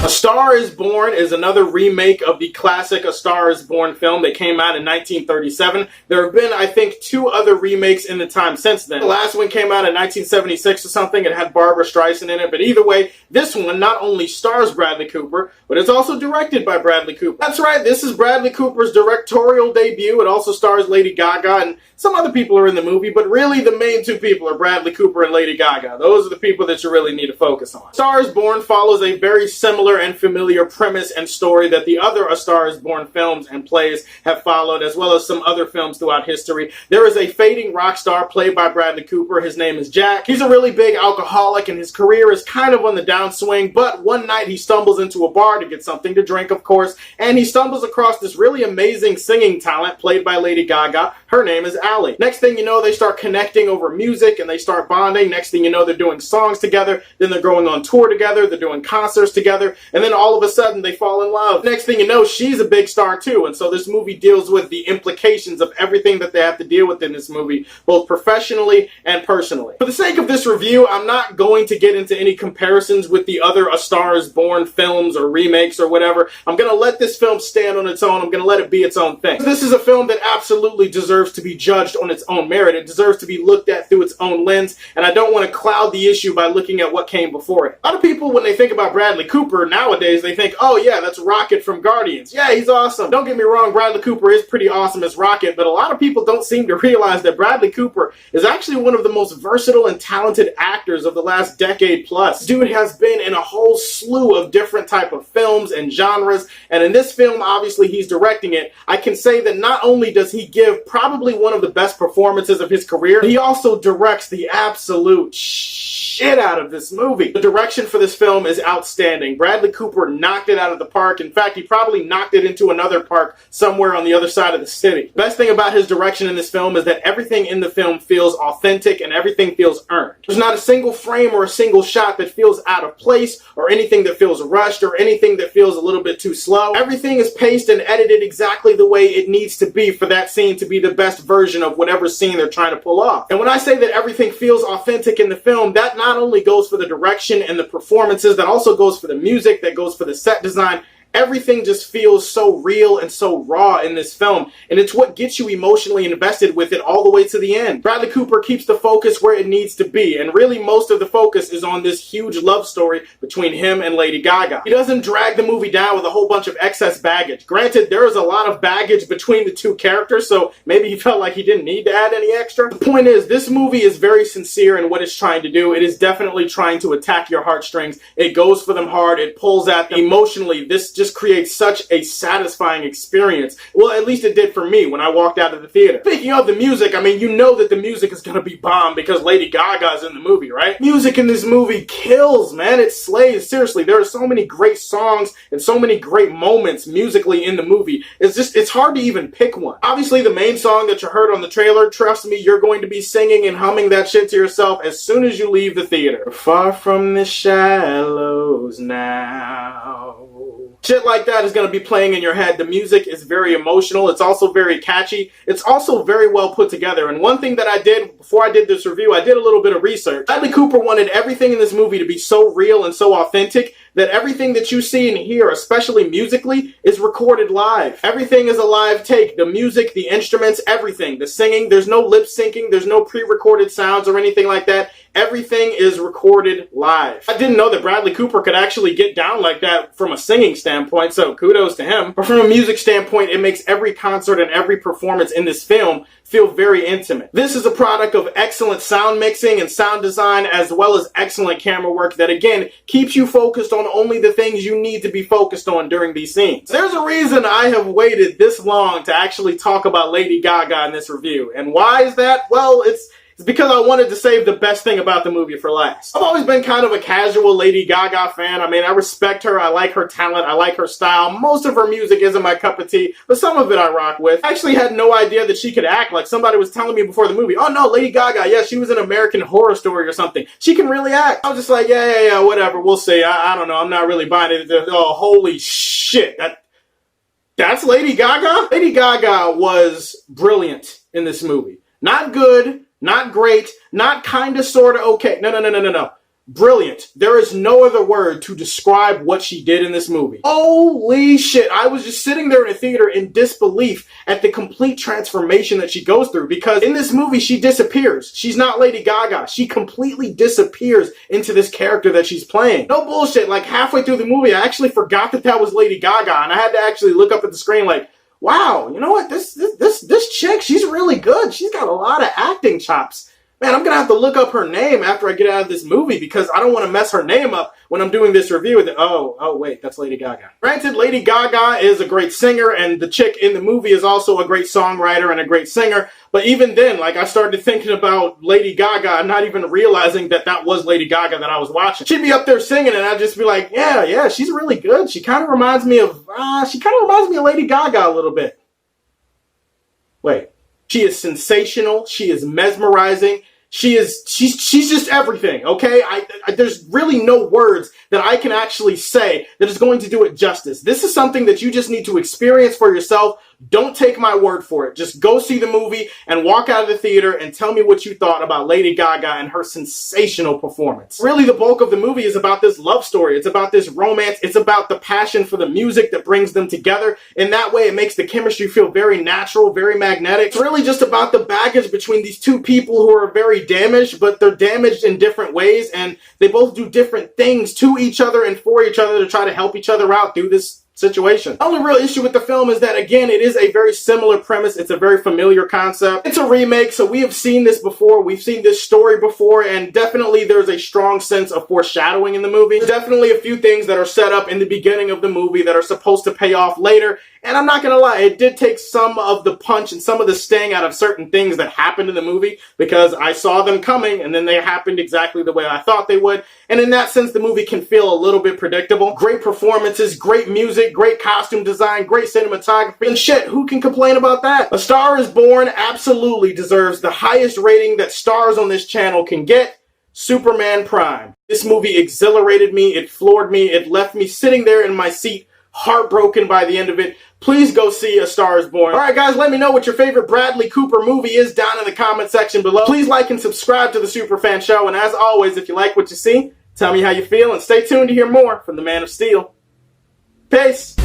A Star is Born is another remake of the classic A Star is Born film that came out in 1937. There have been, I think, 2 other remakes in the time since then. The last one came out in 1976 or something. It had Barbara Streisand in it. But either way, this one not only stars Bradley Cooper, but it's also directed by Bradley Cooper. That's right, this is Bradley Cooper's directorial debut. It also stars Lady Gaga, and some other people are in the movie, but really the main 2 people are Bradley Cooper and Lady Gaga. Those are the people that you really need to focus on. Star is Born follows a very similar and familiar premise and story that the other A Star is Born films and plays have followed, as well as some other films throughout history. There is a fading rock star played by Bradley Cooper. His name is Jack. He's a really big alcoholic, and his career is kind of on the downswing, but one night he stumbles into a bar to get something to drink, of course, and he stumbles across this really amazing singing talent played by Lady Gaga. Her name is Allie. Next thing you know, they start connecting over music, and they start bonding. Next thing you know, they're doing songs together, then they're going on tour together, they're doing concerts together, and then all of a sudden they fall in love. Next thing you know, she's a big star too, and so this movie deals with the implications of everything that they have to deal with in this movie, both professionally and personally. For the sake of this review, I'm not going to get into any comparisons with the other A Star is Born films or remakes or whatever. I'm going to let this film stand on its own. I'm going to let it be its own thing. This is a film that absolutely deserves to be judged on its own merit. It deserves to be looked at through its own lens, and I don't want to cloud the issue by looking at what came before it. A lot of people, when they think about Bradley Cooper nowadays, they think, oh yeah, that's Rocket from Guardians. Yeah, he's awesome. Don't get me wrong, Bradley Cooper is pretty awesome as Rocket, but a lot of people don't seem to realize that Bradley Cooper is actually one of the most versatile and talented actors of the last decade plus. Dude has been in a whole slew of different type of films and genres, and in this film, obviously he's directing it. I can say that not only does he give probably one of the best performances of his career, he also directs the absolute shit out of this movie. The direction for this film is outstanding. Bradley Cooper knocked it out of the park. In fact, he probably knocked it into another park somewhere on the other side of the city. The best thing about his direction in this film is that everything in the film feels authentic and everything feels earned. There's not a single frame or a single shot that feels out of place or anything that feels rushed or anything that feels a little bit too slow. Everything is paced and edited exactly the way it needs to be for that scene to be the best version of whatever scene they're trying to pull off. And when I say that everything feels authentic in the film, that not only goes for the direction and the performances, that also goes for the music, that goes for the set design. Everything just feels so real and so raw in this film, and it's what gets you emotionally invested with it all the way to the end. Bradley Cooper keeps the focus where it needs to be, and really most of the focus is on this huge love story between him and Lady Gaga. He doesn't drag the movie down with a whole bunch of excess baggage. Granted, there is a lot of baggage between the 2 characters, so maybe he felt like he didn't need to add any extra. The point is, this movie is very sincere in what it's trying to do. It is definitely trying to attack your heartstrings. It goes for them hard. It pulls at them emotionally. This just creates such a satisfying experience. Well, at least it did for me when I walked out of the theater. Speaking of the music, I mean, you know that the music is going to be bomb because Lady Gaga's in the movie, right? Music in this movie kills, man. It slays. Seriously, there are so many great songs and so many great moments musically in the movie. It's hard to even pick one. Obviously, the main song that you heard on the trailer, trust me, you're going to be singing and humming that shit to yourself as soon as you leave the theater. We're far from the shallows now. Shit like that is going to be playing in your head. The music is very emotional. It's also very catchy. It's also very well put together. And one thing that I did before I did this review, I did a little bit of research. Bradley Cooper wanted everything in this movie to be so real and so authentic that everything that you see and hear, especially musically, is recorded live. Everything is a live take. The music, the instruments, everything. The singing, there's no lip syncing, there's no pre-recorded sounds or anything like that. Everything is recorded live. I didn't know that Bradley Cooper could actually get down like that from a singing standpoint, so kudos to him. But from a music standpoint, it makes every concert and every performance in this film feel very intimate. This is a product of excellent sound mixing and sound design, as well as excellent camera work that, again, keeps you focused on only the things you need to be focused on during these scenes. There's a reason I have waited this long to actually talk about Lady Gaga in this review. And why is that? Well, it's because I wanted to save the best thing about the movie for last. I've always been kind of a casual Lady Gaga fan. I mean, I respect her. I like her talent. I like her style. Most of her music isn't my cup of tea, but some of it I rock with. I actually had no idea that she could act. Like, somebody was telling me before the movie, oh no, Lady Gaga, yeah, she was in American Horror Story or something. She can really act. I was just like, yeah, whatever. We'll see. I don't know. I'm not really buying it. Oh, holy shit. That's Lady Gaga? Lady Gaga was brilliant in this movie. Not good. Not great, not kinda, sorta, okay. No. Brilliant. There is no other word to describe what she did in this movie. Holy shit. I was just sitting there in a theater in disbelief at the complete transformation that she goes through, because in this movie, she disappears. She's not Lady Gaga. She completely disappears into this character that she's playing. No bullshit. Like halfway through the movie, I actually forgot that that was Lady Gaga, and I had to actually look up at the screen like, wow, you know what? This chick, she's really good. She's got a lot of acting chops. Man, I'm going to have to look up her name after I get out of this movie, because I don't want to mess her name up when I'm doing this review. Oh, wait, that's Lady Gaga. Granted, Lady Gaga is a great singer, and the chick in the movie is also a great songwriter and a great singer. But even then, like, I started thinking about Lady Gaga, not even realizing that that was Lady Gaga that I was watching. She'd be up there singing, and I'd just be like, yeah, she's really good. She kind of reminds me of Lady Gaga a little bit. Wait. She is sensational. She is mesmerizing. She's just everything, okay? There's really no words that I can actually say that is going to do it justice. This is something that you just need to experience for yourself. Don't take my word for it. Just go see the movie and walk out of the theater and tell me what you thought about Lady Gaga and her sensational performance. Really, the bulk of the movie is about this love story. It's about this romance. It's about the passion for the music that brings them together. In that way, it makes the chemistry feel very natural, very magnetic. It's really just about the baggage between these two people who are very damaged, but they're damaged in different ways, and they both do different things to each other and for each other to try to help each other out through this situation. The only real issue with the film is that, again, it is a very similar premise. It's a very familiar concept. It's a remake, so we have seen this before. We've seen this story before, and definitely there's a strong sense of foreshadowing in the movie. There's definitely a few things that are set up in the beginning of the movie that are supposed to pay off later, and I'm not gonna lie, it did take some of the punch and some of the sting out of certain things that happened in the movie, because I saw them coming, and then they happened exactly the way I thought they would, and in that sense, the movie can feel a little bit predictable. Great performances, great music, great costume design, great cinematography, and shit, who can complain about that? A Star is Born absolutely deserves the highest rating that stars on this channel can get. Superman Prime. This movie exhilarated me, it floored me, it left me sitting there in my seat, heartbroken by the end of it. Please go see A Star is Born. Alright guys, let me know what your favorite Bradley Cooper movie is down in the comment section below. Please like and subscribe to the Superfan Show, and as always, if you like what you see, tell me how you feel, and stay tuned to hear more from the Man of Steel. Peace!